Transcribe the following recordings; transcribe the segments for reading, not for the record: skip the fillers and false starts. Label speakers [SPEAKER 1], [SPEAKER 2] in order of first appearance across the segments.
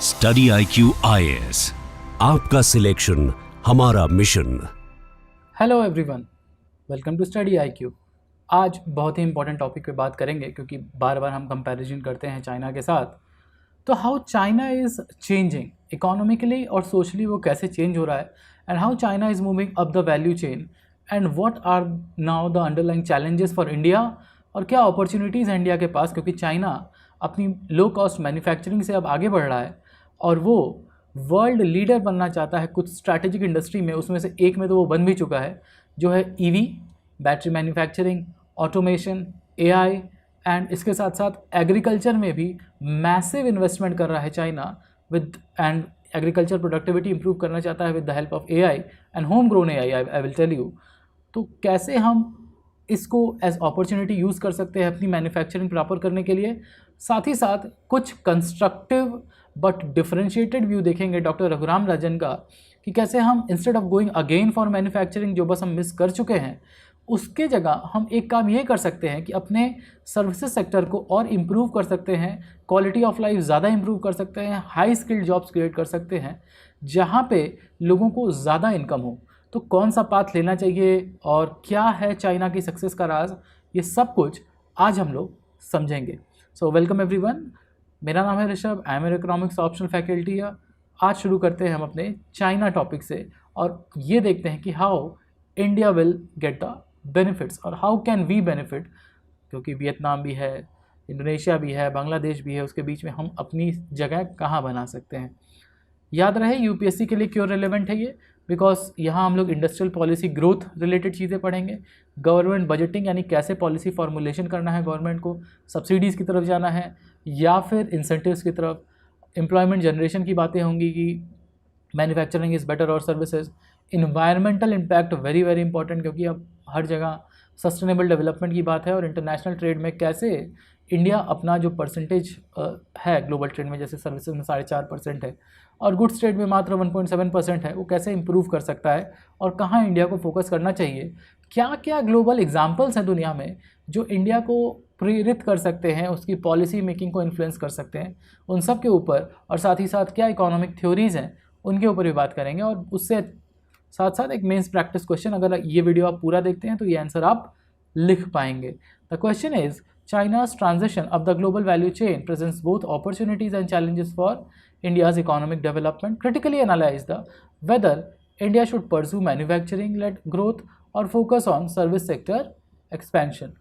[SPEAKER 1] Study IQ IAS, आपका selection हमारा mission.
[SPEAKER 2] Hello everyone, welcome to study IQ। आज बहुत ही इंपॉर्टेंट टॉपिक पे बात करेंगे क्योंकि बार बार हम कंपैरिजन करते हैं चाइना के साथ। तो how China is changing economically और सोशली, वो कैसे चेंज हो रहा है, and how China is moving up the value chain, and what are now the underlying challenges for India, और क्या अपॉर्चुनिटीज़ हैं इंडिया के पास, क्योंकि चाइना अपनी लो कॉस्ट मैन्युफैक्चरिंग से अब आगे बढ़ रहा है और वो वर्ल्ड लीडर बनना चाहता है कुछ स्ट्रैटेजिक इंडस्ट्री में। उसमें से एक में तो वो बन भी चुका है, जो है EV, battery manufacturing, automation, AI, and इसके साथ साथ एग्रीकल्चर में भी मैसिव इन्वेस्टमेंट कर रहा है China with, and agriculture productivity improve करना चाहता है with the help of AI and home grown AI, I will tell you. तो कैसे हम इसको एज अपॉर्चुनिटी यूज़ कर सकते हैं अपनी मैन्युफैक्चरिंग प्रॉपर करने के लिए, साथ ही साथ कुछ कंस्ट्रक्टिव बट डिफरेंशिएटेड व्यू देखेंगे डॉक्टर रघुराम राजन का, कि कैसे हम instead of going again for manufacturing, जो बस हम मिस कर चुके हैं, उसके जगह हम एक काम ये कर सकते हैं कि अपने सर्विसेज सेक्टर को और इम्प्रूव कर सकते हैं, क्वालिटी ऑफ लाइफ ज़्यादा इम्प्रूव कर सकते हैं, हाई स्किल्ड जॉब्स क्रिएट कर सकते हैं जहाँ पे लोगों को ज़्यादा इनकम हो। तो कौन सा पाथ लेना चाहिए और क्या है चाइना की सक्सेस का राज, ये सब कुछ आज हम लोग समझेंगे। सो वेलकम एवरीवन, मेरा नाम है Rishabh, I am N economics optional faculty. आज शुरू करते हैं हम अपने चाइना टॉपिक से और ये देखते हैं कि how India will get the benefits और हाउ कैन वी बेनिफिट, क्योंकि वियतनाम भी है, इंडोनेशिया भी है, बांग्लादेश भी है, उसके बीच में हम अपनी जगह कहाँ बना सकते हैं। याद रहे यूपीएससी के लिए क्यों रिलेवेंट है ये, बिकॉज यहाँ हम लोग इंडस्ट्रियल पॉलिसी ग्रोथ रिलेटेड चीज़ें पढ़ेंगे, गवर्नमेंट बजटिंग यानी कैसे पॉलिसी फॉर्मुलेशन करना है गवर्नमेंट को, सब्सिडीज़ की तरफ जाना है या फिर इंसेंटिव्स की तरफ, एम्प्लॉयमेंट जनरेशन की बातें होंगी कि मैन्युफैक्चरिंग इज़ बेटर और services, environmental impact very very important, क्योंकि अब हर जगह सस्टेनेबल डेवलपमेंट की बात है, और इंटरनेशनल ट्रेड में कैसे इंडिया अपना जो परसेंटेज है ग्लोबल ट्रेड में, जैसे सर्विसेज में 4.5% है और गुड्स ट्रेड में मात्र 1.7% है, वो कैसे इंप्रूव कर सकता है और कहाँ इंडिया को फोकस करना चाहिए। क्या क्या ग्लोबल एग्जाम्पल्स हैं दुनिया में जो इंडिया को प्रेरित कर सकते हैं, उसकी पॉलिसी मेकिंग को इन्फ्लुएंस कर सकते हैं, उन सब के ऊपर, और साथ ही साथ क्या इकोनॉमिक थ्योरीज़ हैं उनके ऊपर भी बात करेंगे। और उससे साथ साथ एक मेंस प्रैक्टिस क्वेश्चन, अगर ये वीडियो आप पूरा देखते हैं तो ये आंसर आप लिख पाएंगे। The question is, China's transition up the global value chain presents both opportunities and challenges for India's economic development. Critically analyze whether India should pursue manufacturing-led growth or focus on service sector expansion.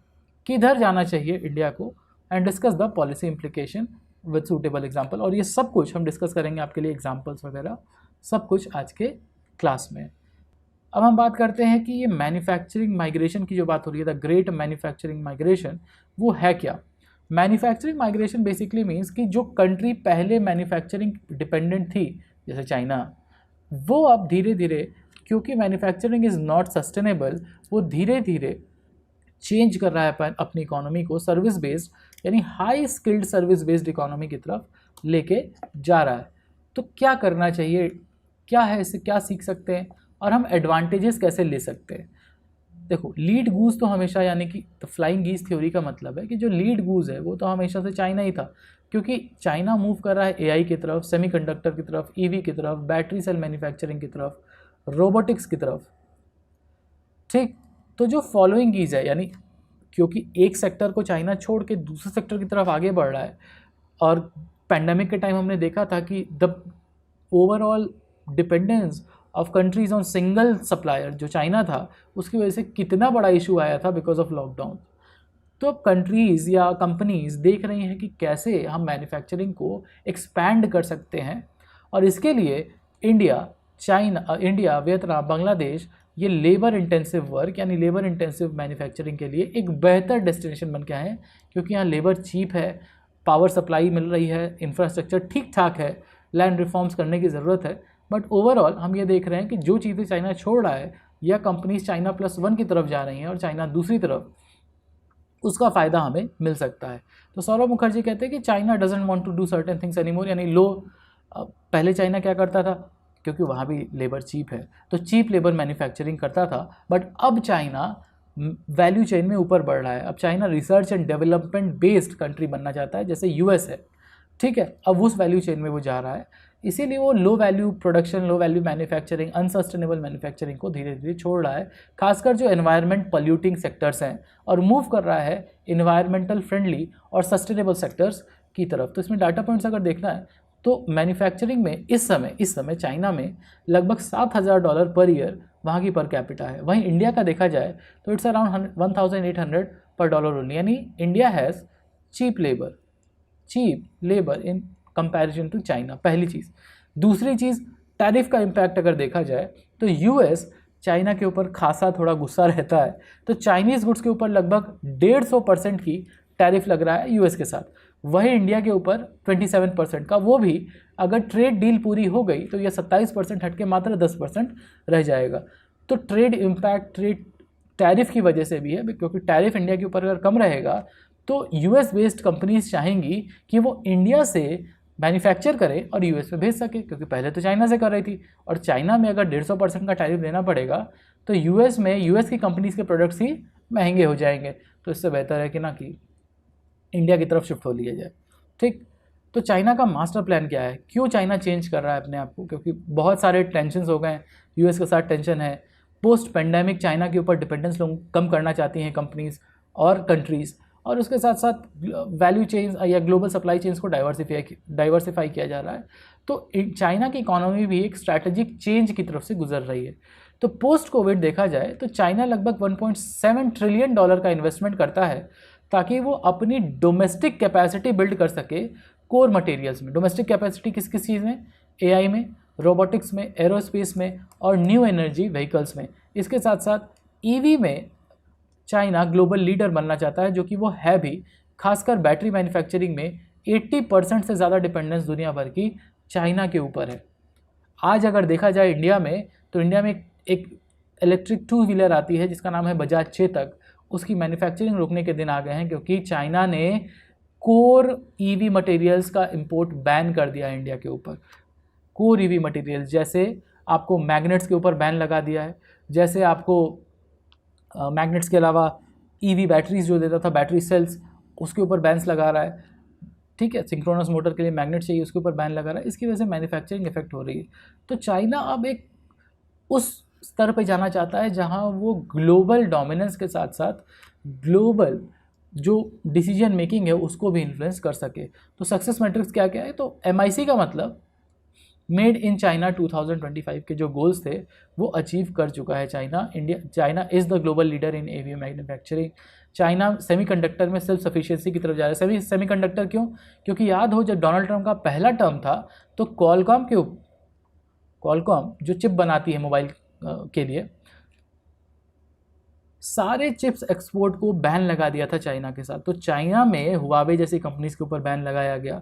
[SPEAKER 2] किधर जाना चाहिए India को, and discuss the policy implication with suitable example. और ये सब कुछ हम discuss करेंगे आपके लिए, एग्जाम्पल्स वगैरह सब कुछ आज के क्लास में। अब हम बात करते हैं कि ये मैन्युफैक्चरिंग माइग्रेशन की जो बात हो रही है, द ग्रेट मैन्युफैक्चरिंग माइग्रेशन, वो है क्या। मैन्युफैक्चरिंग माइग्रेशन बेसिकली मीन्स कि जो कंट्री पहले मैन्युफैक्चरिंग डिपेंडेंट थी, जैसे चाइना, वो अब धीरे धीरे, क्योंकि मैन्युफैक्चरिंग इज़ नॉट सस्टेनेबल, वो धीरे धीरे चेंज कर रहा है अपनी इकोनॉमी को सर्विस बेस्ड यानी high skilled service based economy की तरफ लेके जा रहा है। तो क्या करना चाहिए, क्या है इससे, क्या सीख सकते हैं और हम एडवांटेजेस कैसे ले सकते हैं। देखो, लीड गूज तो हमेशा, यानी कि तो फ्लाइंग गीज थ्योरी का मतलब है कि जो लीड गूज है वो तो हमेशा से चाइना ही था, क्योंकि चाइना मूव कर रहा है एआई की तरफ, सेमीकंडक्टर की तरफ, ईवी की तरफ, बैटरी सेल मैन्युफैक्चरिंग की तरफ, रोबोटिक्स की तरफ। ठीक, तो जो फॉलोइंग गीज है, यानी क्योंकि एक सेक्टर को चाइना छोड़ के दूसरे सेक्टर की तरफ आगे बढ़ रहा है, और पैंडेमिक के टाइम हमने देखा था कि the overall dependence of countries on single supplier जो चाइना था, उसकी वजह से कितना बड़ा इशू आया था बिकॉज ऑफ लॉकडाउन। तो अब कंट्रीज़ या कंपनीज देख रही हैं कि कैसे हम मैन्युफैक्चरिंग को एक्सपैंड कर सकते हैं, और इसके लिए इंडिया, वियतनाम, बांग्लादेश, ये लेबर इंटेंसिव वर्क यानी लेबर इंटेंसिव मैन्युफैक्चरिंग के लिए एक बेहतर डेस्टिनेशन बन के आए हैं, क्योंकि यहाँ लेबर चीप है, पावर सप्लाई मिल रही है, इंफ्रास्ट्रक्चर ठीक ठाक है, लैंड रिफॉर्म्स करने की ज़रूरत है। बट ओवरऑल हम ये देख रहे हैं कि जो चीज़ें चाइना छोड़ रहा है या कंपनीज चाइना +1 की तरफ जा रही हैं और चाइना दूसरी तरफ, उसका फ़ायदा हमें मिल सकता है। तो सौरभ मुखर्जी कहते हैं कि China doesn't want to do certain things anymore, यानी पहले चाइना क्या करता था, क्योंकि वहाँ भी लेबर चीप है तो चीप लेबर मैन्युफैक्चरिंग करता था, बट अब चाइना वैल्यू चेन में ऊपर बढ़ रहा है। अब China research and development based country बनना चाहता है, जैसे यूएस है। ठीक है, अब उस वैल्यू चेन में वो जा रहा है, इसीलिए वो low value production, low value manufacturing, unsustainable manufacturing को धीरे धीरे छोड़ रहा है, खासकर जो एनवायरनमेंट पॉल्यूटिंग सेक्टर्स हैं, और मूव कर रहा है इन्वायरमेंटल फ्रेंडली और सस्टेनेबल सेक्टर्स की तरफ। तो इसमें डाटा पॉइंट्स अगर देखना है तो मैन्युफैक्चरिंग में इस समय चाइना में लगभग $7,000 पर ईयर वहाँ की पर कैपिटा है। वहीं इंडिया का देखा जाए तो it's around 1,800 per dollar only, यानी India has cheap labour in comparison to China, पहली चीज़। दूसरी चीज़, टैरिफ का इम्पैक्ट अगर देखा जाए तो यूएस चाइना के ऊपर खासा थोड़ा गुस्सा रहता है, तो चाइनीज़ गुड्स के ऊपर लगभग 150% की टैरिफ लग रहा है यूएस के साथ। वही इंडिया के ऊपर 27% का, वो भी अगर ट्रेड डील पूरी हो गई तो यह 27% हट के मात्र 10% रह जाएगा। तो ट्रेड इम्पैक्ट ट्रेड टैरिफ की वजह से भी है, क्योंकि टैरिफ इंडिया के ऊपर अगर कम रहेगा तो यूएस बेस्ड कंपनीज चाहेंगी कि वो इंडिया से मैन्युफैक्चर करे और यूएस में भेज सके, क्योंकि पहले तो चाइना से कर रही थी, और चाइना में अगर 150% का टैरिफ देना पड़ेगा तो यूएस में यूएस की कंपनीज के प्रोडक्ट्स ही महंगे हो जाएंगे। तो इससे बेहतर है कि ना कि इंडिया की तरफ शिफ्ट हो लिया जाए। ठीक, तो चाइना का मास्टर प्लान क्या है, क्यों चाइना चेंज कर रहा है अपने आप को? क्योंकि बहुत सारे टेंशन्स हो गए हैं, यूएस के साथ टेंशन है, पोस्ट पेंडेमिक चाइना के ऊपर डिपेंडेंस लोग कम करना चाहती हैं कंपनीज और कंट्रीज़, और उसके साथ साथ वैल्यू चेन्स या ग्लोबल सप्लाई चेन्स को डाइवर्सिफाई किया जा रहा है। तो चाइना की इकोनॉमी भी एक स्ट्रैटेजिक चेंज की तरफ से गुजर रही है। तो पोस्ट कोविड देखा जाए तो चाइना लगभग $1.7 ट्रिलियन का इन्वेस्टमेंट करता है ताकि वो अपनी डोमेस्टिक कैपेसिटी बिल्ड कर सके कोर मटेरियल्स में। डोमेस्टिक कैपेसिटी किस किस चीज़ में? एआई में, रोबोटिक्स में, एरोस्पेस में और न्यू एनर्जी व्हीकल्स में। इसके साथ साथ ईवी में चाइना ग्लोबल लीडर बनना चाहता है, जो कि वो है भी, खासकर बैटरी मैन्युफैक्चरिंग में 80% से ज़्यादा डिपेंडेंस दुनिया भर की चाइना के ऊपर है। आज अगर देखा जाए इंडिया में, तो इंडिया में एक इलेक्ट्रिक 2 व्हीलर आती है जिसका नाम है बजाज चेतक, उसकी मैन्युफैक्चरिंग रोकने के दिन आ गए हैं, क्योंकि चाइना ने कोर ईवी मटेरियल्स का इंपोर्ट बैन कर दिया है इंडिया के ऊपर। कोर ईवी मटेरियल्स, जैसे आपको मैग्नेट्स के ऊपर बैन लगा दिया है, जैसे आपको मैग्नेट्स के अलावा ईवी बैटरीज जो देता था, बैटरी सेल्स, उसके ऊपर बैन्स लगा रहा है। ठीक है, सिंक्रोनस मोटर के लिए मैग्नेट चाहिए, उसके ऊपर बैन लगा रहा है। इसकी वजह से मैन्युफैक्चरिंग इफेक्ट हो रही है। तो चाइना अब एक उस स्तर पे जाना चाहता है जहां वो ग्लोबल डोमिनेंस के साथ साथ ग्लोबल जो डिसीजन मेकिंग है उसको भी इन्फ्लुएंस कर सके। तो सक्सेस मैट्रिक्स क्या क्या है? तो MIC का मतलब मेड इन चाइना 2025 के जो गोल्स थे वो अचीव कर चुका है China is the global leader in EV manufacturing. China semiconductor में सेल्फ सफिशिएंसी की तरफ जा रहा है। सेमीकंडक्टर क्यों? क्योंकि याद हो जब डोनाल्ड ट्रंप का पहला टर्म था तो कॉलकॉम जो चिप बनाती है मोबाइल के लिए, सारे चिप्स एक्सपोर्ट को बैन लगा दिया था चाइना के साथ। तो चाइना में हुआवे जैसी कंपनीज के ऊपर बैन लगाया गया,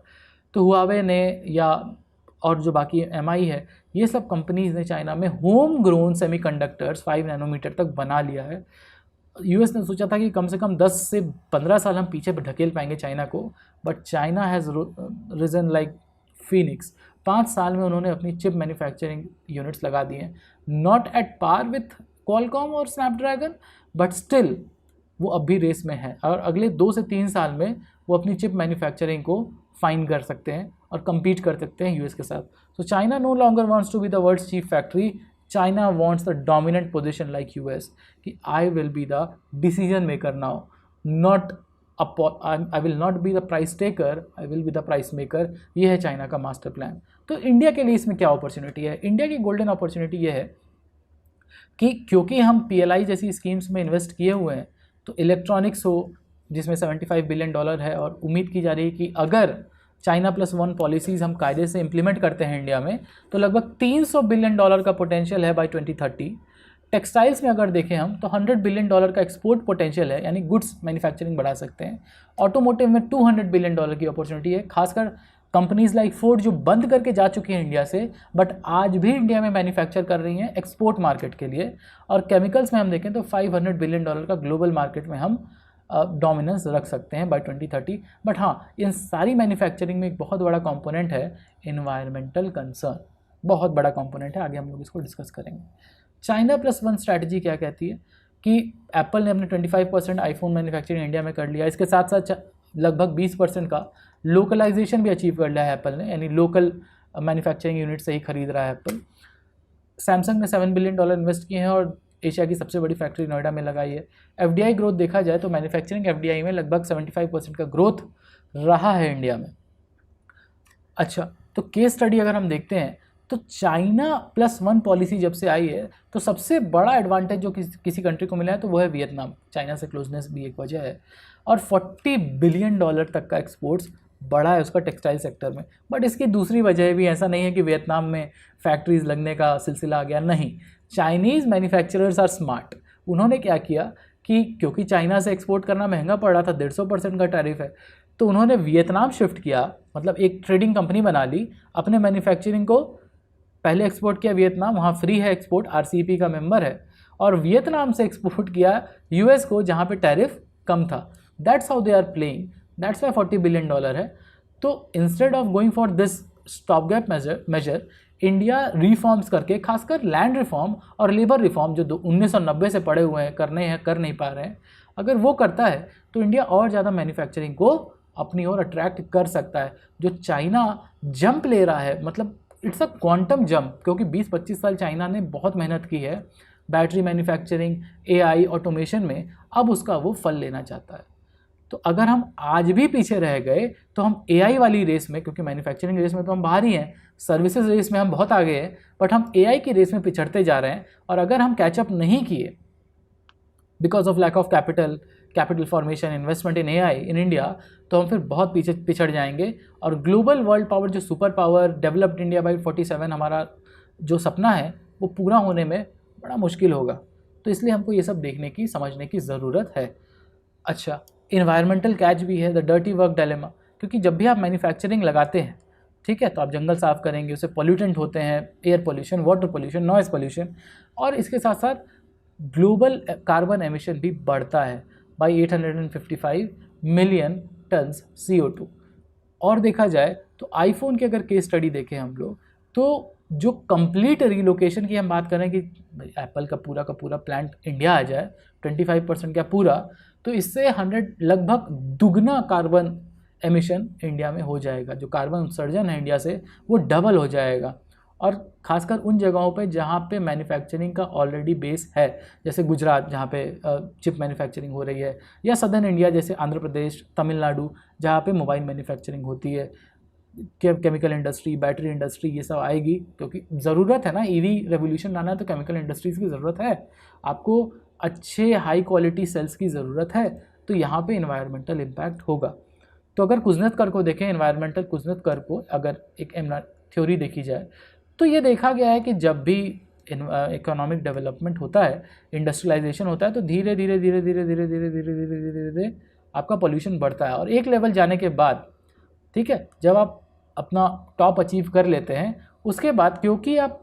[SPEAKER 2] तो हुआवे ने या और जो बाकी MI है, ये सब कंपनीज ने चाइना में होम ग्रोन सेमीकंडक्टर्स 5 नैनोमीटर तक बना लिया है। यूएस ने सोचा था कि कम से कम 10 से 15 साल हम पीछे ढकेल पाएंगे चाइना को, but China has region like Phoenix. 5 साल में उन्होंने अपनी चिप मैन्युफैक्चरिंग यूनिट्स लगा दिए हैं, not at par with Qualcomm और स्नैपड्रैगन, बट स्टिल वो अब भी रेस में है, और अगले 2 से 3 साल में वो अपनी चिप मैन्युफैक्चरिंग को फाइन कर सकते हैं और compete कर सकते हैं यूएस के साथ। So China no longer wants to be the world's chief factory. China wants the dominant position like US, कि I will be the decision maker now, not I will not be the price taker, I will be the price maker। ये है China का master plan. तो India के लिए इसमें क्या opportunity है? इंडिया की गोल्डन अपॉर्चुनिटी ये है कि क्योंकि हम PLI जैसी स्कीम्स में इन्वेस्ट किए हुए हैं, तो इलेक्ट्रॉनिक्स हो जिसमें $75 बिलियन है, और उम्मीद की जा रही है कि अगर चाइना +1 पॉलिसीज़ हम कायदे से इम्प्लीमेंट करते हैं इंडिया में, तो लगभग $300 बिलियन का पोटेंशियल है बाय 2030। टेक्सटाइल्स में अगर देखें हम तो $100 बिलियन का एक्सपोर्ट पोटेंशियल है, यानी गुड्स मैन्युफैक्चरिंग बढ़ा सकते हैं। ऑटोमोटिव में $200 बिलियन की अपॉर्चुनिटी है, खासकर कंपनीज लाइक फोर्ड जो बंद करके जा चुकी हैं इंडिया से, बट आज भी इंडिया में मैन्युफैक्चर कर रही हैं एक्सपोर्ट मार्केट के लिए। और केमिकल्स में हम देखें तो $500 बिलियन का ग्लोबल मार्केट में हम डोमिनेंस रख सकते हैं बाय 2030। बट हाँ, इन सारी मैन्युफैक्चरिंग में एक बहुत बड़ा कंपोनेंट है इन्वायरमेंटल कंसर्न, बहुत बड़ा कंपोनेंट है, आगे हम लोग इसको डिस्कस करेंगे। चाइना +1 स्ट्रैटेजी क्या कहती है कि एप्पल ने अपने 25% आईफोन मैन्युफैक्चरिंग इंडिया में कर लिया, इसके साथ साथ लगभग 20% का लोकलाइजेशन भी अचीव कर लिया है एप्पल ने, यानी लोकल मैन्युफैक्चरिंग यूनिट से ही खरीद रहा है एप्पल। सैमसंग ने $7 बिलियन इन्वेस्ट किए हैं और एशिया की सबसे बड़ी फैक्ट्री नोएडा में लगाई है। एफडीआई ग्रोथ देखा जाए तो मैन्युफैक्चरिंग एफडीआई में लगभग 75% का ग्रोथ रहा है इंडिया में। अच्छा, तो केस स्टडी अगर हम देखते हैं तो चाइना +1 पॉलिसी जब से आई है तो सबसे बड़ा एडवांटेज जो किसी कंट्री को मिला है तो वो है वियतनाम। चाइना से क्लोजनेस भी एक वजह है, और $40 बिलियन तक का एक्सपोर्ट्स बढ़ा है उसका टेक्सटाइल सेक्टर में। बट इसकी दूसरी वजह भी, ऐसा नहीं है कि वियतनाम में फैक्ट्रीज लगने का सिलसिला आ गया, नहीं। Chinese manufacturers are smart. उन्होंने क्या किया कि क्योंकि चाइना से एक्सपोर्ट करना महंगा पड़ रहा था, 150% का टैरिफ है, तो उन्होंने वियतनाम शिफ्ट किया, मतलब एक ट्रेडिंग कंपनी बना ली, अपने मैन्युफैक्चरिंग को पहले एक्सपोर्ट किया वियतनाम, वहाँ फ्री है एक्सपोर्ट, आरसीईपी का मेंबर है, और वियतनाम से एक्सपोर्ट किया यूएस को जहाँ पे टैरिफ कम था। That's how they are playing, that's why $40 billion है। तो instead of going for this stop gap measure, India reforms करके, खासकर लैंड रिफॉर्म और लेबर रिफॉर्म जो 1990 से पड़े हुए हैं, कर नहीं पा रहे हैं, अगर वो करता है तो इंडिया और ज़्यादा मैन्युफैक्चरिंग को अपनी ओर अट्रैक्ट कर सकता है। जो चाइना जंप ले रहा है, मतलब इट्स अ क्वांटम जंप, क्योंकि 20-25 साल चाइना ने बहुत मेहनत की है बैटरी मैन्युफैक्चरिंग, एआई, ऑटोमेशन में, अब उसका वो फल लेना चाहता है। तो अगर हम आज भी पीछे रह गए तो हम एआई वाली रेस में, क्योंकि मैन्युफैक्चरिंग रेस में तो हम बाहर ही हैं, सर्विसेज रेस में हम बहुत आगे हैं, बट हम एआई की रेस में पिछड़ते जा रहे हैं। और अगर हम कैचअप नहीं किए because of lack of capital formation, investment in AI in India, तो हम फिर बहुत पीछे पिछड़ जाएंगे। और ग्लोबल वर्ल्ड पावर, जो super power, developed India by 47 हमारा जो सपना है, वो पूरा होने में बड़ा मुश्किल होगा। तो इसलिए हमको ये सब देखने की, समझने की ज़रूरत है। अच्छा, इन्वायरमेंटल कैच भी है, द डर्टी वर्क डायलेमा, क्योंकि जब भी आप मैन्युफैक्चरिंग लगाते हैं, ठीक है, तो आप जंगल साफ़ करेंगे, उससे पॉल्यूटेंट होते हैं, air pollution, water pollution, noise pollution, और इसके साथ साथ ग्लोबल कार्बन एमिशन भी बढ़ता है बाई 855 मिलियन टन्स CO2। और देखा जाए तो आईफोन की अगर केस स्टडी देखें हम लोग, तो जो कंप्लीट रिलोकेशन की हम बात करें कि एप्पल का पूरा प्लांट इंडिया आ जाए, 25% का पूरा, तो इससे 100 लगभग दुगना कार्बन एमिशन इंडिया में हो जाएगा। जो कार्बन उत्सर्जन है इंडिया से, वो डबल हो जाएगा। और खासकर उन जगहों पे जहाँ पे मैन्युफैक्चरिंग का ऑलरेडी बेस है, जैसे गुजरात जहाँ पे चिप मैन्युफैक्चरिंग हो रही है, या सदर्न इंडिया जैसे आंध्र प्रदेश, तमिलनाडु जहाँ पे मोबाइल मैन्युफैक्चरिंग होती है, केमिकल इंडस्ट्री, बैटरी इंडस्ट्री, ये सब आएगी, क्योंकि ज़रूरत है ना, ईवी रेवोल्यूशन लाना है तो केमिकल इंडस्ट्रीज़ की ज़रूरत है, आपको अच्छे हाई क्वालिटी सेल्स की ज़रूरत है, तो यहाँ पे इन्वायरमेंटल इम्पैक्ट होगा। तो अगर कुजनेतकर को देखें, इन्वायरमेंटल कुजनेतकर को अगर एक थ्योरी देखी जाए, तो ये देखा गया है कि जब भी इकोनॉमिक डेवलपमेंट होता है, इंडस्ट्रियलाइजेशन होता है, तो धीरे धीरे आपका पोल्यूशन बढ़ता है। और एक लेवल जाने के बाद, ठीक है, जब आप अपना टॉप अचीव कर लेते हैं, उसके बाद क्योंकि आप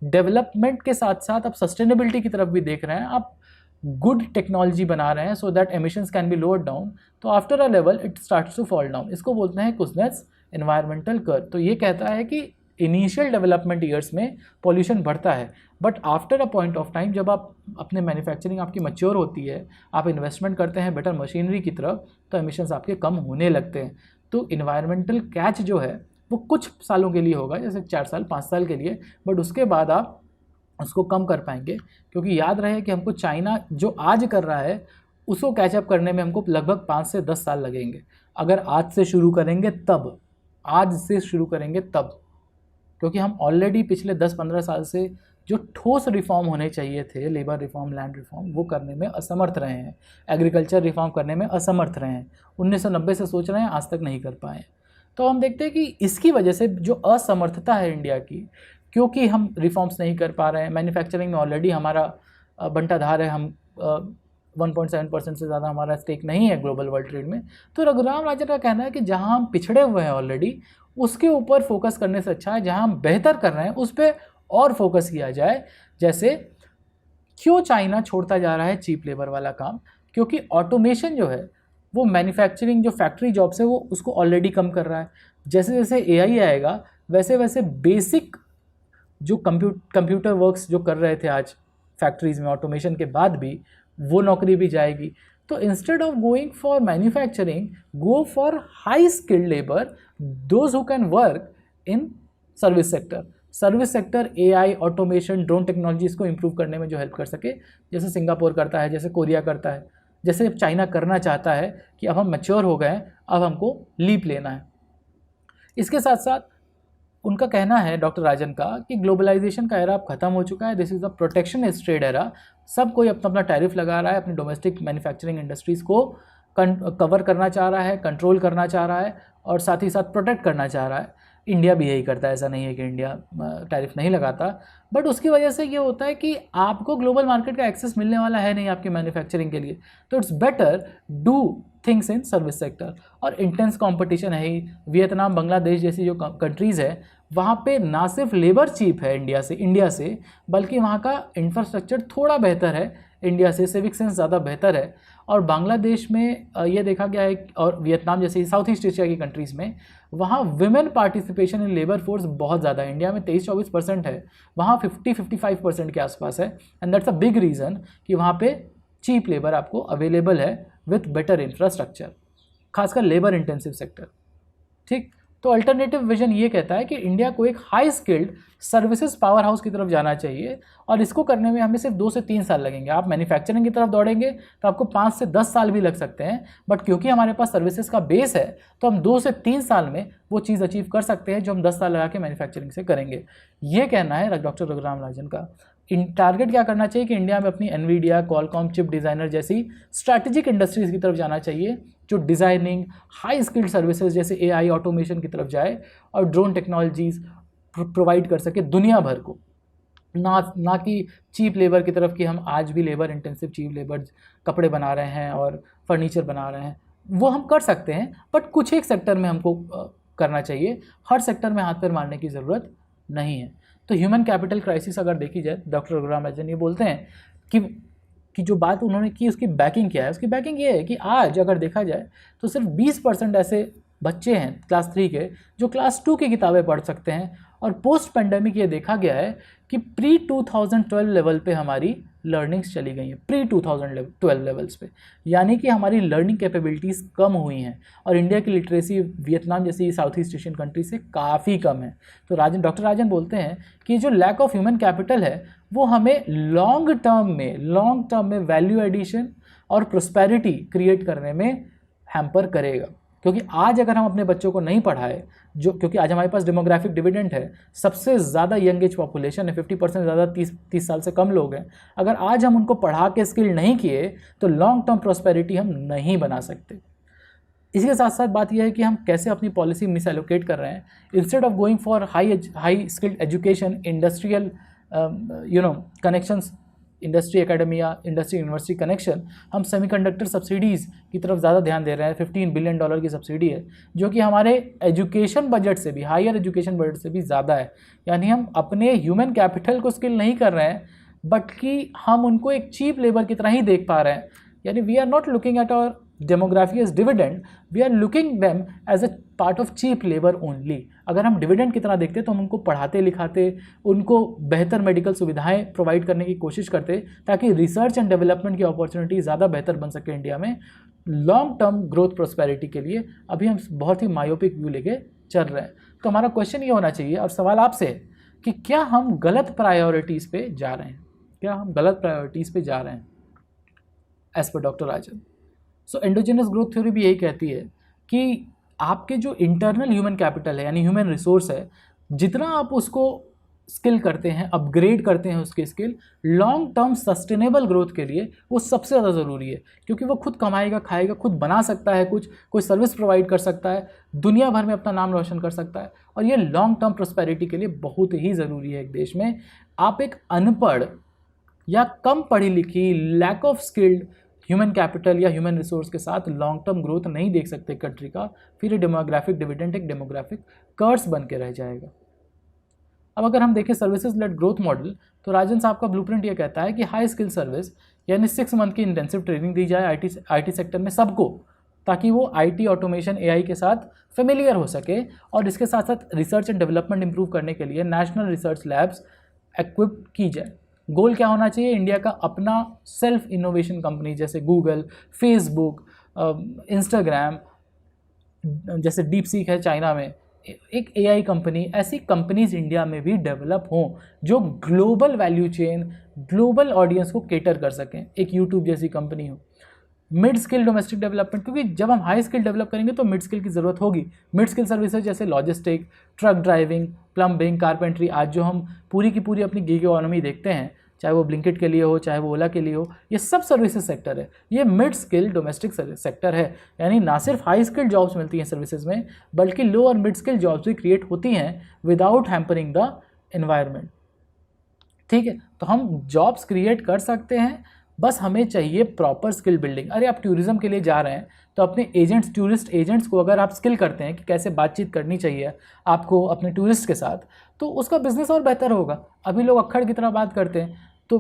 [SPEAKER 2] डेवलपमेंट के साथ साथ आप सस्टेनेबिलिटी की तरफ भी देख रहे हैं, आप गुड टेक्नोलॉजी बना रहे हैं so that emissions can be lower down, तो after a level it starts to fall down. इसको बोलते हैं कुजनेट्स एनवायरमेंटल कर्व। तो ये कहता है कि इनिशियल डेवलपमेंट ईयर्स में पॉल्यूशन बढ़ता है, but after a point of time जब आप अपने मैन्युफैक्चरिंग आपकी मैच्योर होती है, आप इन्वेस्टमेंट करते हैं बेटर मशीनरी की तरफ, तो एमिशंस आपके कम होने लगते हैं। तो इन्वायरमेंटल कैच जो है वो कुछ सालों के लिए होगा, जैसे 4 साल 5 साल के लिए, बट उसके बाद आप उसको कम कर पाएंगे। क्योंकि याद रहे कि हमको चाइना जो आज कर रहा है उसको कैचअप करने में हमको लगभग 5 से 10 साल लगेंगे। अगर आज से शुरू करेंगे तब, क्योंकि हम ऑलरेडी पिछले 10-15 साल से जो ठोस रिफॉर्म होने चाहिए थे, लेबर रिफॉर्म, लैंड रिफॉर्म, वो करने में असमर्थ रहे हैं, एग्रीकल्चर रिफॉर्म करने में असमर्थ रहे हैं, 1990 से सोच रहे हैं, आज तक नहीं कर पाए। तो हम देखते हैं कि इसकी वजह से जो असमर्थता है इंडिया की, क्योंकि हम रिफॉर्म्स नहीं कर पा रहे हैं, मैन्युफैक्चरिंग में ऑलरेडी हमारा बंटाधार है, हम 1.7% से ज़्यादा हमारा स्टेक नहीं है ग्लोबल वर्ल्ड ट्रेड में। तो रघुराम राजन का कहना है कि जहाँ हम पिछड़े हुए हैं ऑलरेडी, उसके ऊपर फोकस करने से अच्छा है जहाँ हम बेहतर कर रहे हैं उस पर और फोकस किया जाए। जैसे क्यों चाइना छोड़ता जा रहा है चीप लेबर वाला काम, क्योंकि ऑटोमेशन जो है वो मैन्युफैक्चरिंग जो फैक्ट्री जॉब्स है वो उसको ऑलरेडी कम कर रहा है। जैसे जैसे एआई आएगा वैसे वैसे बेसिक जो कंप्यूटर वर्क्स जो कर रहे थे आज फैक्ट्रीज़ में ऑटोमेशन के बाद भी, वो नौकरी भी जाएगी। तो instead of going for manufacturing, go for high skilled labour, those who can work in service sector. Service sector AI, automation, drone technologies को इंप्रूव करने में जो हेल्प कर सके, जैसे सिंगापुर करता है, जैसे कोरिया करता है, जैसे चाइना करना चाहता है कि अब हम मैच्योर हो गए हैं, अब हमको लीप लेना है। इसके साथ साथ उनका कहना है, डॉक्टर राजन का, कि ग्लोबलाइजेशन का एरा अब खत्म हो चुका है, this is the protectionist trade era. सब कोई अपना अपना टैरिफ लगा रहा है, अपनी डोमेस्टिक मैन्युफैक्चरिंग इंडस्ट्रीज़ को कवर करना चाह रहा है, कंट्रोल करना चाह रहा है और साथ ही साथ प्रोटेक्ट करना चाह रहा है। इंडिया भी यही करता है, ऐसा नहीं है कि इंडिया टैरिफ नहीं लगाता, बट उसकी वजह से ये होता है कि आपको ग्लोबल मार्केट का एक्सेस मिलने वाला है नहीं आपकी मैन्युफैक्चरिंग के लिए। तो it's better do things in service sector. और इंटेंस कंपटीशन है ही, वियतनाम, बांग्लादेश जैसी जो कंट्रीज़ है, वहाँ पे ना सिर्फ लेबर चीप है इंडिया से, बल्कि वहाँ का इंफ्रास्ट्रक्चर थोड़ा बेहतर है इंडिया से, सिविक सेंस ज़्यादा बेहतर है। और बांग्लादेश में ये देखा गया है, और वियतनाम जैसी साउथ ईस्ट एशिया की कंट्रीज़ में, वहाँ women participation in labour force बहुत ज़्यादा है। इंडिया में 23-24% है, वहाँ 50-55% के आसपास है। And that's a big reason कि वहाँ पे चीप लेबर आपको अवेलेबल है विथ बेटर इंफ्रास्ट्रक्चर, खासकर लेबर इंटेंसिव सेक्टर। ठीक, तो अल्टरनेटिव विजन ये कहता है कि इंडिया को एक high skilled services power house की तरफ जाना चाहिए, और इसको करने में हमें सिर्फ 2 से 3 साल लगेंगे। आप मैन्युफैक्चरिंग की तरफ दौड़ेंगे तो आपको 5 से 10 साल भी लग सकते हैं, बट क्योंकि हमारे पास सर्विसेज का बेस है तो हम 2 से 3 साल में वो चीज़ अचीव कर सकते हैं जो हम 10 साल लगा के मैन्युफैक्चरिंग से करेंगे। ये कहना है डॉक्टर रघुराम राजन का। टारगेट क्या करना चाहिए कि इंडिया में अपनी एनवीडिया, क्वालकॉम, चिप डिज़ाइनर जैसी स्ट्रैटेजिक इंडस्ट्रीज़ की तरफ जाना चाहिए, जो डिज़ाइनिंग, हाई स्किल्ड सर्विसेज जैसे AI, ऑटोमेशन की तरफ जाए और ड्रोन टेक्नोलॉजीज़ प्रोवाइड कर सके दुनिया भर को, ना कि चीप लेबर की तरफ कि हम आज भी लेबर इंटेंसिव चीप लेबर कपड़े बना रहे हैं और फर्नीचर बना रहे हैं। वो हम कर सकते हैं, बट कुछ एक सेक्टर में हमको करना चाहिए, हर सेक्टर में हाथ पैर मारने की ज़रूरत नहीं है। तो ह्यूमन कैपिटल क्राइसिस अगर देखी जाए, डॉक्टर रघुराम राजन ये बोलते हैं कि जो बात उन्होंने की उसकी बैकिंग क्या है। उसकी बैकिंग ये है कि आज अगर देखा जाए तो सिर्फ 20% ऐसे बच्चे हैं क्लास 3 के जो क्लास 2 की किताबें पढ़ सकते हैं, और पोस्ट पेंडेमिक ये देखा गया है कि प्री 2012 लेवल पे हमारी लर्निंग्स चली गई हैं, प्री 2012 लेवल्स पे, यानी कि हमारी लर्निंग कैपेबिलिटीज़ कम हुई हैं, और इंडिया की लिटरेसी वियतनाम जैसी साउथ ईस्ट एशियन कंट्री से काफ़ी कम है। तो डॉक्टर राजन बोलते हैं कि जो लैक ऑफ ह्यूमन कैपिटल है वो हमें लॉन्ग टर्म में वैल्यू एडिशन और प्रोस्पेरिटी क्रिएट करने में हैम्पर करेगा। क्योंकि आज अगर हम अपने बच्चों को नहीं पढ़ाए, क्योंकि आज हमारे पास डेमोग्राफिक डिविडेंड है, सबसे ज़्यादा यंग एज पॉपुलेशन है, 50% ज़्यादा 30 साल से कम लोग हैं। अगर आज हम उनको पढ़ा के स्किल नहीं किए तो लॉन्ग टर्म प्रॉस्पेरिटी हम नहीं बना सकते। इसी के साथ साथ बात यह है कि हम कैसे अपनी पॉलिसी मिस एलोकेट कर रहे हैं। Instead of going for high skilled education, industrial connections, industry academia, industry university connection, हम सेमीकंडक्टर सब्सिडीज़ की तरफ ज़्यादा ध्यान दे रहे हैं। $15 बिलियन की सब्सिडी है, जो कि हमारे एजुकेशन बजट से भी, हायर एजुकेशन बजट से भी ज़्यादा है। यानी हम अपने ह्यूमन कैपिटल को स्किल नहीं कर रहे हैं, बट कि हम उनको एक चीप लेबर की तरह ही देख पा रहे हैं। यानी we are not looking at our demography as dividend, we are looking them as a part of cheap labour only. अगर हम डिविडेंड की तरह देखते तो हम उनको पढ़ाते लिखाते, उनको बेहतर मेडिकल सुविधाएं प्रोवाइड करने की कोशिश करते, ताकि रिसर्च एंड डेवलपमेंट की अपॉर्चुनिटी ज़्यादा बेहतर बन सके इंडिया में लॉन्ग टर्म ग्रोथ प्रोस्पेरिटी के लिए। अभी हम बहुत ही मायोपिक व्यू लेके चल रहे हैं। तो हमारा क्वेश्चन ये होना चाहिए, और सवाल आपसे, कि क्या हम गलत प्रायोरिटीज़ पे जा रहे हैं, क्या हम गलत प्रायोरिटीज़ पे जा रहे हैं एज पर डॉक्टर राजन। सो एंडोजेनस ग्रोथ थ्योरी भी यही कहती है कि आपके जो इंटरनल ह्यूमन कैपिटल है, यानी ह्यूमन रिसोर्स है, जितना आप उसको स्किल करते हैं, अपग्रेड करते हैं उसके skill, long term sustainable growth के लिए वो सबसे ज़्यादा ज़रूरी है। क्योंकि वो खुद कमाएगा, खाएगा, खुद बना सकता है, कोई सर्विस प्रोवाइड कर सकता है, दुनिया भर में अपना नाम रोशन कर सकता है, और ये लॉन्ग टर्म प्रोस्पेरिटी के लिए बहुत ही ज़रूरी है एक देश में। आप एक अनपढ़ या कम पढ़ी लिखी, lack of skilled human capital या ह्यूमन रिसोर्स के साथ लॉन्ग टर्म ग्रोथ नहीं देख सकते कंट्री का। फिर ये डेमोग्राफिक डिविडेंड एक डेमोग्राफिक कर्स बन के रह जाएगा। अब अगर हम देखें सर्विसेज लेड ग्रोथ मॉडल, तो राजन साहब का ब्लूप्रिंट ये कहता है कि हाई स्किल सर्विस यानी 6 मंथ की इंटेंसिव ट्रेनिंग दी जाए आईटी सेक्टर में सबको, ताकि वो IT, ऑटोमेशन, AI के साथ फेमिलियर हो सके, और इसके साथ साथ रिसर्च एंड डेवलपमेंट इंप्रूव करने के लिए नेशनल रिसर्च लैब्स एक्विप की जाए। गोल क्या होना चाहिए इंडिया का? अपना सेल्फ इनोवेशन कंपनी जैसे गूगल, फेसबुक, इंस्टाग्राम, जैसे डीप सीक है चाइना में, एक एआई कंपनी, ऐसी कंपनीज इंडिया में भी डेवलप हों जो global value chain, global audience को केटर कर सकें। एक यूट्यूब जैसी कंपनी हो। मिड स्किल डोमेस्टिक डेवलपमेंट, क्योंकि जब हम हाई स्किल डेवलप करेंगे तो मिड स्किल की ज़रूरत होगी। मिड स्किल सर्विसेज जैसे logistic, truck driving, plumbing, carpentry, आज जो हम पूरी की पूरी अपनी गिग इकोनॉमी देखते हैं, चाहे वो ब्लिंकिट के लिए हो, चाहे वो ओला के लिए हो, ये सब सर्विसेज सेक्टर है। ये मिड स्किल डोमेस्टिक सेक्टर है, यानी ना सिर्फ हाई स्किल जॉब्स मिलती हैं सर्विसेज में, बल्कि लो और मिड स्किल जॉब्स भी क्रिएट होती हैं विदाउट हैम्परिंग द एनवायरनमेंट। ठीक है, तो हम जॉब्स क्रिएट कर सकते हैं, बस हमें चाहिए प्रॉपर स्किल बिल्डिंग। अरे आप टूरिज्म के लिए जा रहे हैं तो अपने एजेंट्स, टूरिस्ट एजेंट्स को अगर आप स्किल करते हैं कि कैसे बातचीत करनी चाहिए आपको अपने टूरिस्ट के साथ, तो उसका बिजनेस और बेहतर होगा। अभी लोग अक्खड़ की तरह बात करते हैं तो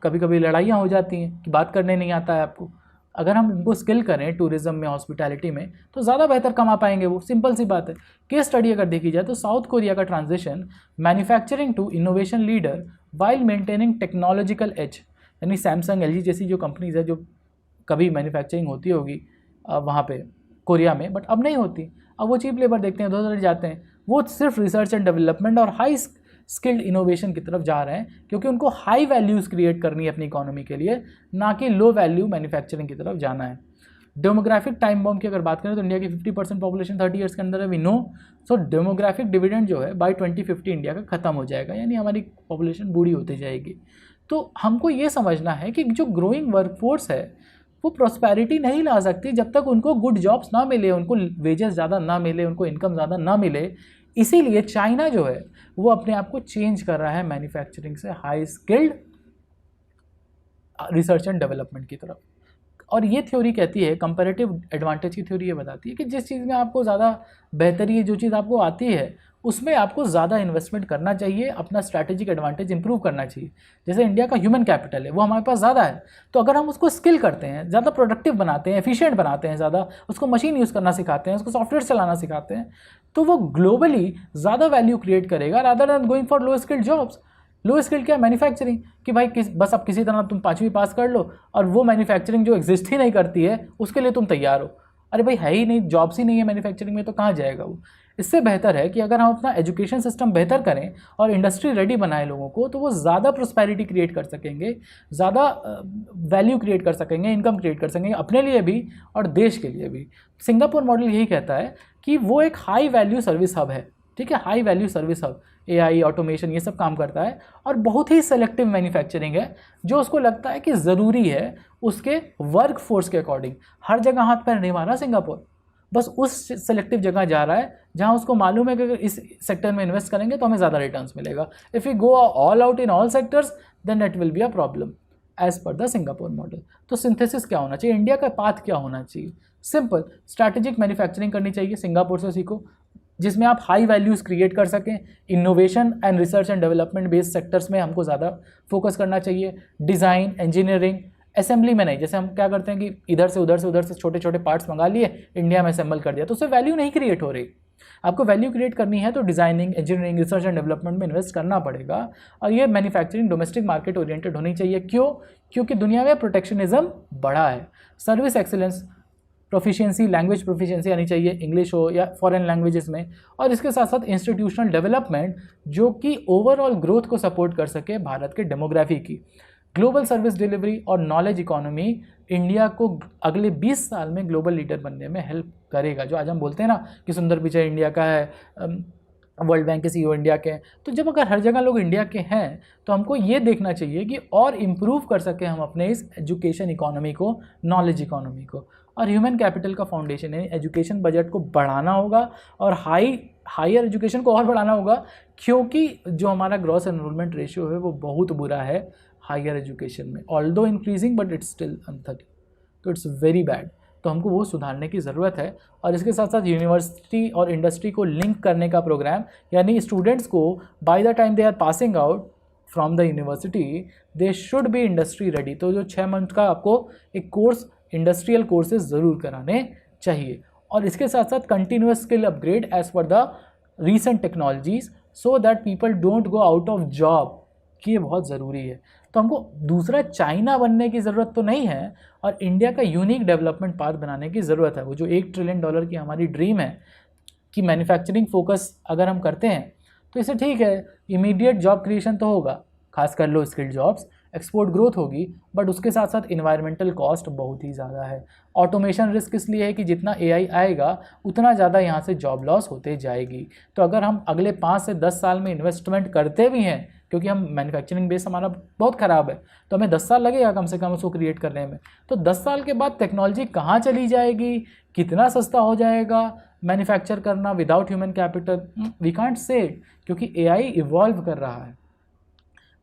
[SPEAKER 2] कभी कभी लड़ाइयाँ हो जाती हैं कि बात करने नहीं आता है आपको। अगर हम इनको स्किल करें टूरिज्म में, हॉस्पिटैलिटी में, तो ज़्यादा बेहतर कमा पाएंगे वो। सिंपल सी बात है। केस स्टडी अगर देखी जाए तो साउथ कोरिया का transition manufacturing to innovation leader while maintaining technological edge, यानी सैमसंग, एलजी जैसी जो कंपनीज है जो कभी मैन्युफैक्चरिंग होती होगी वहाँ पे कोरिया में, बट अब नहीं होती। अब वो चीप लेबर देखते हैं, उधर जाते हैं, वो सिर्फ रिसर्च एंड डेवलपमेंट और हाई स्किल्ड इनोवेशन की तरफ जा रहे हैं, क्योंकि उनको हाई वैल्यूज़ क्रिएट करनी है अपनी इकोनॉमी के लिए, ना कि लो वैल्यू मैन्युफैक्चरिंग की तरफ जाना है। डेमोग्राफिक टाइम बॉम्ब की अगर बात करें तो इंडिया की 50% पॉपुलेशन 30 ईयर्स के अंदर है, we know. So demographic dividend जो है बाय 2050 इंडिया का खत्म हो जाएगा, यानी हमारी पॉपुलेशन बूढ़ी होती जाएगी। तो हमको ये समझना है कि जो ग्रोइंग वर्कफोर्स है वो प्रॉस्पेरिटी नहीं ला सकती जब तक उनको गुड जॉब्स ना मिले, उनको वेजेस ज़्यादा ना मिले, उनको इनकम ज़्यादा ना मिले। इसीलिए चाइना जो है वो अपने आप को चेंज कर रहा है मैन्युफैक्चरिंग से high skilled research and development की तरफ। और ये थ्योरी कहती है, कंपैरेटिव एडवांटेज की थ्योरी ये बताती है कि जिस चीज़ में आपको ज़्यादा बेहतरी है, जो चीज़ आपको आती है, उसमें आपको ज़्यादा इन्वेस्टमेंट करना चाहिए, अपना स्ट्रैटेजिक एडवांटेज इंप्रूव करना चाहिए। जैसे इंडिया का ह्यूमन कैपिटल है, वो हमारे पास ज़्यादा है, तो अगर हम उसको स्किल करते हैं, ज़्यादा प्रोडक्टिव बनाते हैं, एफिशिएंट बनाते हैं, ज़्यादा उसको मशीन यूज़ करना सिखाते हैं, उसको सॉफ्टवेयर चलाना सिखाते हैं, तो वो ग्लोबली ज़्यादा वैल्यू क्रिएट करेगा rather than going for low skilled jobs. Low skill क्या? मैन्युफैक्चरिंग, कि भाई बस अब किसी तरह तुम 5वीं पास कर लो और वो मैन्युफैक्चरिंग जो एग्जिस्ट ही नहीं करती है उसके लिए तुम तैयार हो। अरे भाई है ही नहीं, जॉब्स ही नहीं है मैन्युफैक्चरिंग में, तो कहाँ जाएगा वो? इससे बेहतर है कि अगर हम अपना एजुकेशन सिस्टम बेहतर करें और इंडस्ट्री रेडी बनाए लोगों को, तो वो ज़्यादा प्रोस्पेरिटी क्रिएट कर सकेंगे, ज़्यादा वैल्यू क्रिएट कर सकेंगे, इनकम क्रिएट कर सकेंगे अपने लिए भी और देश के लिए भी। सिंगापुर मॉडल यही कहता है कि वो एक हाई वैल्यू सर्विस हब है। ठीक है, high value service hub, AI, automation, ये सब काम करता है, और बहुत ही सेलेक्टिव मैन्युफैक्चरिंग है जो उसको लगता है कि ज़रूरी है उसके वर्क फोर्स के अकॉर्डिंग। हर जगह हाथ पैर नहीं मारा सिंगापुर, बस उस सेलेक्टिव जगह जा रहा है जहां उसको मालूम है कि अगर इस सेक्टर में इन्वेस्ट करेंगे तो हमें ज़्यादा रिटर्न्स मिलेगा। If you go all out in all sectors then it will be a problem as per the Singapore model. तो सिंथेसिस क्या होना चाहिए, इंडिया का पाथ क्या होना चाहिए? सिंपल, स्ट्रैटेजिक मैन्युफैक्चरिंग करनी चाहिए, सिंगापुर से सीखो, जिसमें आप हाई वैल्यूज़ क्रिएट कर सकें। Innovation and research and development based sectors में हमको ज़्यादा फोकस करना चाहिए। डिज़ाइन, इंजीनियरिंग, असेंबली में नहीं। जैसे हम क्या करते हैं कि इधर से छोटे छोटे पार्ट्स मंगा लिए, इंडिया में असेंबल कर दिया, तो उससे वैल्यू नहीं क्रिएट हो रही। आपको वैल्यू क्रिएट करनी है तो designing, engineering, research and development में इन्वेस्ट करना पड़ेगा। और ये मैन्युफैक्चरिंग डोमेस्टिक मार्केट ओरिएंटेड होनी चाहिए। क्यों? क्योंकि दुनिया में प्रोटेक्शनिज्म बढ़ा है। Service excellence, proficiency, language proficiency आनी चाहिए, इंग्लिश हो या फॉरेन लैंग्वेजेस में। और इसके साथ साथ इंस्टीट्यूशनल डेवलपमेंट जो कि ओवरऑल ग्रोथ को सपोर्ट कर सके भारत के डेमोग्राफी की। ग्लोबल सर्विस डिलीवरी और नॉलेज इकोनॉमी इंडिया को अगले 20 साल में ग्लोबल लीडर बनने में हेल्प करेगा। जो आज हम बोलते हैं ना कि सुंदर पिचाई इंडिया का है, वर्ल्ड बैंक के सीईओ इंडिया के हैं, तो जब अगर हर जगह लोग इंडिया के हैं तो हमको ये देखना चाहिए कि और इम्प्रूव कर सके हम अपने इस एजुकेशन इकोनॉमी को, नॉलेज इकोनॉमी को। और ह्यूमन कैपिटल का फाउंडेशन है, एजुकेशन बजट को बढ़ाना होगा और हायर एजुकेशन को और बढ़ाना होगा, क्योंकि जो हमारा ग्रॉस एनरोलमेंट रेशियो है वो बहुत बुरा है हायर एजुकेशन में, although increasing but it's still अनथर्टी, तो इट्स वेरी बैड। तो हमको वो सुधारने की ज़रूरत है। और इसके साथ साथ यूनिवर्सिटी और इंडस्ट्री को लिंक करने का प्रोग्राम, यानी स्टूडेंट्स को by the time they are passing out from the university they should be industry ready. तो जो 6 मंथ का आपको एक कोर्स, इंडस्ट्रियल कोर्सेज ज़रूर कराने चाहिए। और इसके साथ साथ continuous skill upgrade as per the recent technologies, so that people don't go out of job कि ये बहुत ज़रूरी है। तो हमको दूसरा चाइना बनने की ज़रूरत तो नहीं है, और इंडिया का यूनिक डेवलपमेंट पाथ बनाने की ज़रूरत है। वो जो $1 ट्रिलियन की हमारी ड्रीम है कि मैन्युफैक्चरिंग फोकस अगर हम करते हैं तो इससे ठीक है, इमीडिएट जॉब क्रिएशन तो होगा, खासकर लो स्किल्ड जॉब्स, एक्सपोर्ट ग्रोथ होगी, बट उसके साथ साथ इन्वायरमेंटल कॉस्ट बहुत ही ज़्यादा है। ऑटोमेशन रिस्क इसलिए है कि जितना एआई आएगा उतना ज़्यादा यहाँ से जॉब लॉस होते जाएगी। तो अगर हम अगले 5 से 10 साल में इन्वेस्टमेंट करते भी हैं, क्योंकि हम मैन्युफैक्चरिंग बेस हमारा बहुत ख़राब है, तो हमें 10 साल लगेगा कम से कम उसको क्रिएट करने में। तो 10 साल के बाद टेक्नोलॉजी कहाँ चली जाएगी, कितना सस्ता हो जाएगा मैन्युफैक्चर करना without human capital, we can't say, क्योंकि एआई इवॉल्व कर रहा है।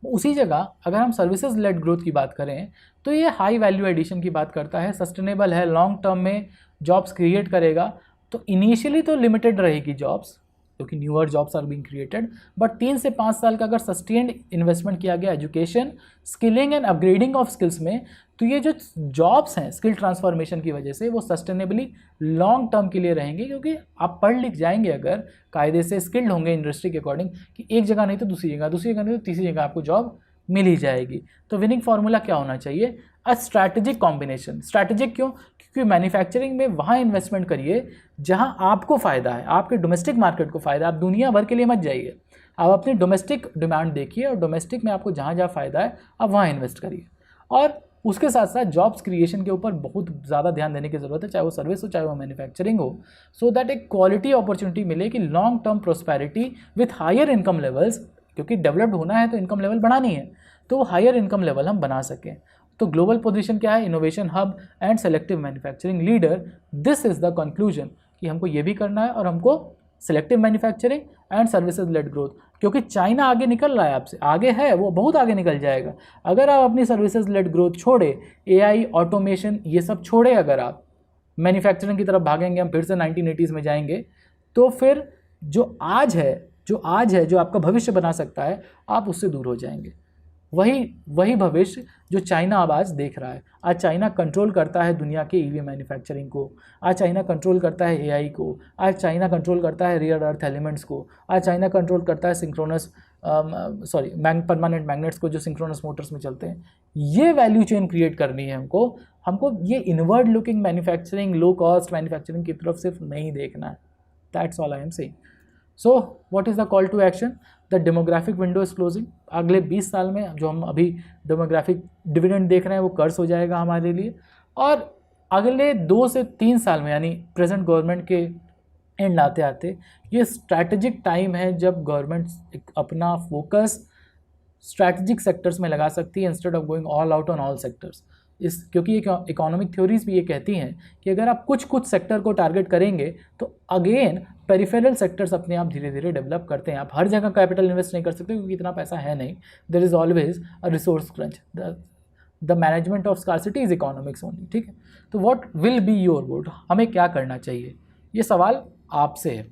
[SPEAKER 2] उसी जगह अगर हम सर्विसेज लेड ग्रोथ की बात करें तो ये हाई वैल्यू एडिशन की बात करता है, सस्टेनेबल है, लॉन्ग टर्म में जॉब्स क्रिएट करेगा। तो इनिशियली तो लिमिटेड रहेगी जॉब्स, क्योंकि newer jobs are being created, but 3 से 5 साल का अगर सस्टेन्ड इन्वेस्टमेंट किया गया education, skilling and upgrading of skills में, तो ये जो जॉब्स हैं स्किल ट्रांसफॉर्मेशन की वजह से वो सस्टेनेबली लॉन्ग टर्म के लिए रहेंगे, क्योंकि आप पढ़ लिख जाएंगे अगर कायदे से स्किल्ड होंगे इंडस्ट्री के अकॉर्डिंग, कि एक जगह नहीं तो दूसरी जगह, दूसरी जगह नहीं तो तीसरी जगह आपको जॉब मिल ही जाएगी। तो विनिंग फार्मूला क्या होना चाहिए? अ स्ट्रैटेजिक कॉम्बिनेशन। स्ट्रैटेजिक क्यों? क्योंकि मैन्युफैक्चरिंग में वहाँ इन्वेस्टमेंट करिए जहाँ आपको फ़ायदा है, आपके डोमेस्टिक मार्केट को फ़ायदा है। आप दुनिया भर के लिए मत जाइए, आप अपनी डोमेस्टिक डिमांड देखिए, और डोमेस्टिक में आपको जहाँ जहाँ फ़ायदा है आप वहाँ इन्वेस्ट करिए। और उसके साथ साथ जॉब्स क्रिएशन के ऊपर बहुत ज़्यादा ध्यान देने की ज़रूरत है, चाहे वो सर्विस हो चाहे वो मैन्युफैक्चरिंग हो, सो दैट एक क्वालिटी अपॉर्चुनिटी मिले कि long term prosperity with higher income levels, क्योंकि डेवलप्ड होना है तो इनकम लेवल बढ़ानी है, तो हायर इनकम लेवल हम बना सकें। तो ग्लोबल पोजीशन क्या है? Innovation hub and selective manufacturing leader. This is the conclusion कि हमको ये भी करना है, और हमको selective manufacturing and services led growth, क्योंकि चाइना आगे निकल रहा है, आपसे आगे है, वो बहुत आगे निकल जाएगा। अगर आप अपनी सर्विसेज लेड ग्रोथ छोड़े, एआई, ऑटोमेशन, ये सब छोड़े, अगर आप मैन्युफैक्चरिंग की तरफ भागेंगे, हम फिर से 1980s में जाएंगे, तो फिर जो आज है जो आपका भविष्य बना सकता है, आप उससे दूर हो जाएंगे। वही भविष्य जो चाइना अब आज देख रहा है। आज चाइना कंट्रोल करता है दुनिया के ईवी मैन्युफैक्चरिंग को, आज चाइना कंट्रोल करता है एआई को, आज चाइना कंट्रोल करता है रियर अर्थ एलिमेंट्स को, आज चाइना कंट्रोल करता है सिंक्रोनस परमानेंट मैग्नेट्स को, जो सिंक्रोनस मोटर्स में चलते हैं। ये वैल्यू चेन क्रिएट करनी है हमको ये inward looking manufacturing, low cost manufacturing की तरफ सिर्फ नहीं देखना है। That's all I am saying. So what is the call to action? The demographic window is closing. अगले 20 साल में जो हम अभी डेमोग्राफिक डिविडेंड देख रहे हैं वो कर्ज हो जाएगा हमारे लिए, और अगले 2 से 3 साल में, यानी प्रेजेंट गवर्नमेंट के एंड आते आते, ये स्ट्रैटेजिक टाइम है जब गवर्नमेंट अपना फोकस स्ट्रैटेजिक सेक्टर्स में लगा सकती है instead of going all out on all sectors. क्योंकि इकोनॉमिक थ्योरीज भी ये कहती हैं कि अगर आप कुछ सेक्टर को टारगेट करेंगे तो अगेन पेरिफेरल सेक्टर्स अपने आप धीरे धीरे डेवलप करते हैं। आप हर जगह कैपिटल इन्वेस्ट नहीं कर सकते क्योंकि इतना पैसा है नहीं। There is always a resource crunch. The management of scarcity is economics only. ठीक है, तो what will be your vote? हमें क्या करना चाहिए? ये सवाल आपसे है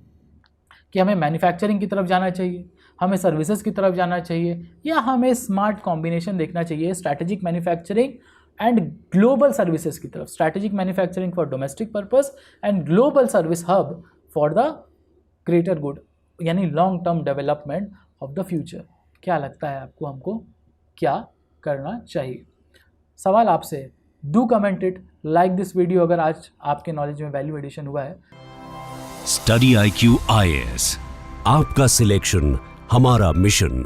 [SPEAKER 2] कि हमें मैन्युफैक्चरिंग की तरफ जाना चाहिए, हमें सर्विसेज की तरफ जाना चाहिए, या हमें स्मार्ट कॉम्बिनेशन देखना चाहिए strategic manufacturing and global services की तरफ। Strategic manufacturing for domestic purpose and global service hub for the greater good, यानी long term development of the future. क्या लगता है आपको, हमको क्या करना चाहिए? सवाल आपसे है। Do comment it, like this video अगर आज आपके नॉलेज में वैल्यू एडिशन हुआ है।
[SPEAKER 1] स्टडी IQ IAS, आपका सिलेक्शन हमारा मिशन।